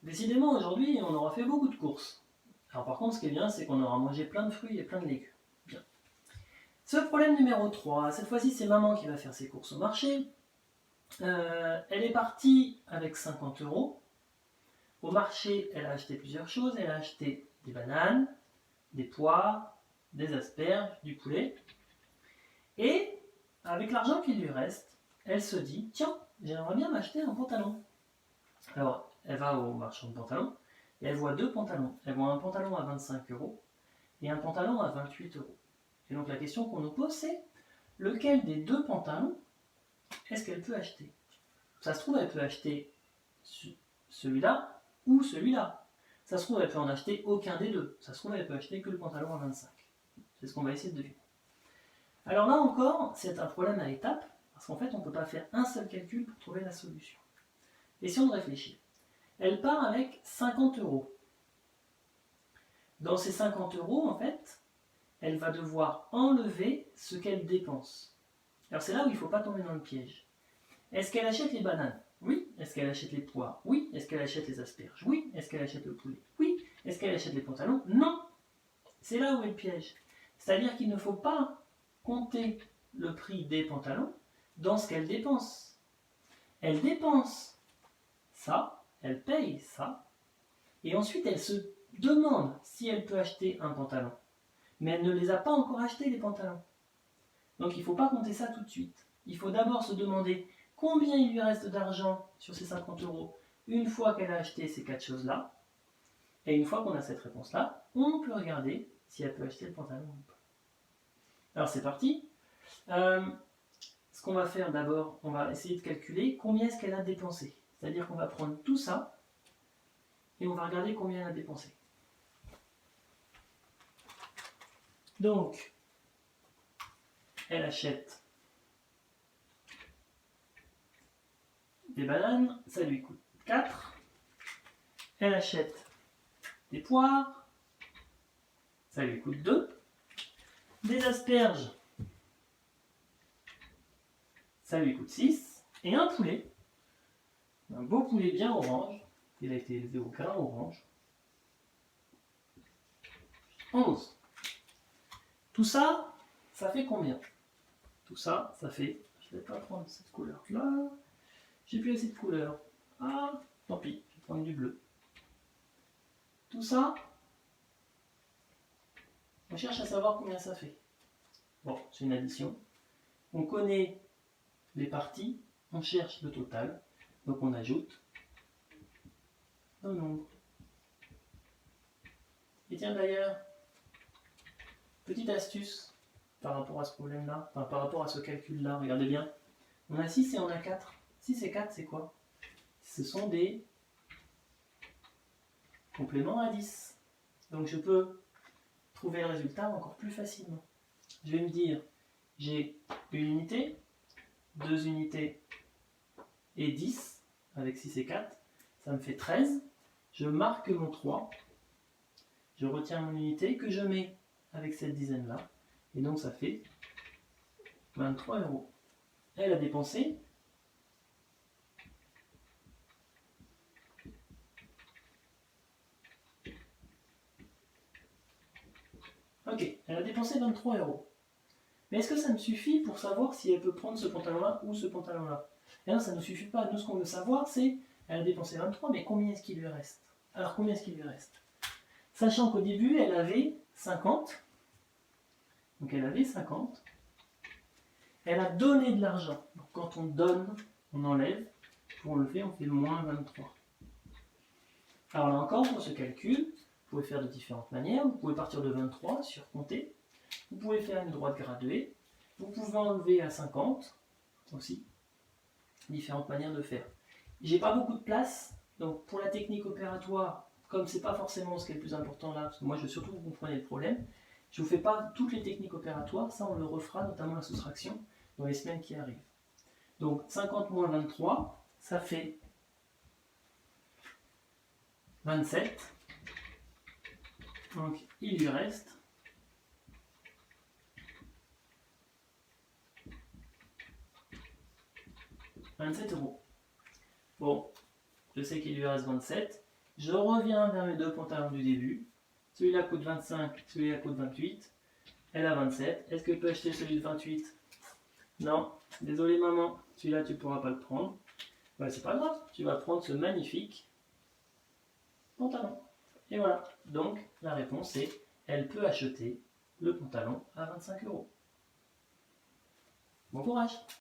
Décidément, aujourd'hui, on aura fait beaucoup de courses. Alors par contre, ce qui est bien, c'est qu'on aura mangé plein de fruits et plein de légumes. Bien. Ce problème numéro 3, cette fois-ci, c'est maman qui va faire ses courses au marché. Elle est partie avec 50 euros. Au marché, elle a acheté plusieurs choses. Elle a acheté des bananes, des poires, des asperges, du poulet. Et avec l'argent qui lui reste, elle se dit, tiens, j'aimerais bien m'acheter un pantalon. Alors, elle va au marchand de pantalons et elle voit deux pantalons. Elle voit un pantalon à 25 euros et un pantalon à 28 euros. Et donc la question qu'on nous pose, c'est lequel des deux pantalons est-ce qu'elle peut acheter? Ça se trouve, elle peut acheter celui-là ou celui-là. Ça se trouve, elle peut en acheter aucun des deux. Ça se trouve, elle peut acheter que le pantalon à 25. C'est ce qu'on va essayer de deviner. Alors là encore, c'est un problème à étapes, parce qu'en fait, on ne peut pas faire un seul calcul pour trouver la solution. Essayons de réfléchir. Elle part avec 50 euros. Dans ces 50 euros, en fait, elle va devoir enlever ce qu'elle dépense. Alors c'est là où il ne faut pas tomber dans le piège. Est-ce qu'elle achète les bananes? Oui. Est-ce qu'elle achète les poires? Oui. Est-ce qu'elle achète les asperges? Oui. Est-ce qu'elle achète le poulet? Oui. Est-ce qu'elle achète les pantalons? Non. C'est là où est le piège. C'est-à-dire qu'il ne faut pas compter le prix des pantalons dans ce qu'elle dépense. Elle dépense ça, elle paye ça, et ensuite elle se demande si elle peut acheter un pantalon. Mais elle ne les a pas encore achetés, les pantalons. Donc il ne faut pas compter ça tout de suite. Il faut d'abord se demander combien il lui reste d'argent sur ces 50 euros une fois qu'elle a acheté ces 4 choses-là. Et une fois qu'on a cette réponse-là, on peut regarder si elle peut acheter le pantalon ou pas. Alors c'est parti. Ce qu'on va faire d'abord, on va essayer de calculer combien est-ce qu'elle a dépensé. C'est-à-dire qu'on va prendre tout ça et on va regarder combien elle a dépensé. Donc, elle achète des bananes, ça lui coûte 4. Elle achète des poires, ça lui coûte 2. Des asperges, ça lui coûte 6. Et un poulet, un beau poulet bien orange, il a été élevé au grain orange, 11. Tout ça, ça fait combien? Tout ça, ça fait... Je ne vais pas prendre cette couleur-là. J'ai plus assez de couleur. Ah, tant pis, je vais prendre du bleu. Tout ça, on cherche à savoir combien ça fait. Bon, c'est une addition. On connaît les parties, on cherche le total. Donc on ajoute nos nombres. Et tiens d'ailleurs, petite astuce par rapport à ce problème-là, enfin par rapport à ce calcul-là, regardez bien. On a 6 et on a 4. 6 et 4, c'est quoi? Ce sont des compléments à 10. Donc je peux trouver le résultat encore plus facilement. Je vais me dire, j'ai une unité, 2 unités et 10, avec 6 et 4, ça me fait 13. Je marque mon 3, je retiens mon unité que je mets avec cette dizaine-là, et donc ça fait 23 euros. Elle a dépensé elle a dépensé 23 euros. Mais est-ce que ça me suffit pour savoir si elle peut prendre ce pantalon-là ou ce pantalon-là? Et non, ça ne suffit pas. Nous, ce qu'on veut savoir, c'est elle a dépensé 23, mais combien est-ce qu'il lui reste? Alors, combien est-ce qu'il lui reste? Sachant qu'au début, elle avait 50. Donc, elle avait 50. Elle a donné de l'argent. Donc, quand on donne, on enlève. Pour enlever, on fait moins 23. Alors là encore, pour ce calcul, vous pouvez faire de différentes manières. Vous pouvez partir de 23, surcompter. Vous pouvez faire une droite graduée. Vous pouvez enlever à 50 aussi. Différentes manières de faire. J'ai pas beaucoup de place, donc pour la technique opératoire, comme c'est pas forcément ce qui est le plus important là, parce que moi je veux surtout que vous compreniez le problème, je vous fais pas toutes les techniques opératoires, ça on le refera, notamment la soustraction, dans les semaines qui arrivent. Donc 50 moins 23, ça fait 27. Donc il lui reste 27 euros. Bon, je sais qu'il lui reste 27. Je reviens vers mes deux pantalons du début. Celui-là coûte 25, celui-là coûte 28. Elle a 27. Est-ce que je peux acheter celui de 28? Non. Désolé maman, celui-là tu ne pourras pas le prendre. Bah, c'est pas grave, tu vas prendre ce magnifique pantalon. Et voilà. Donc la réponse est, elle peut acheter le pantalon à 25 €. Bon courage!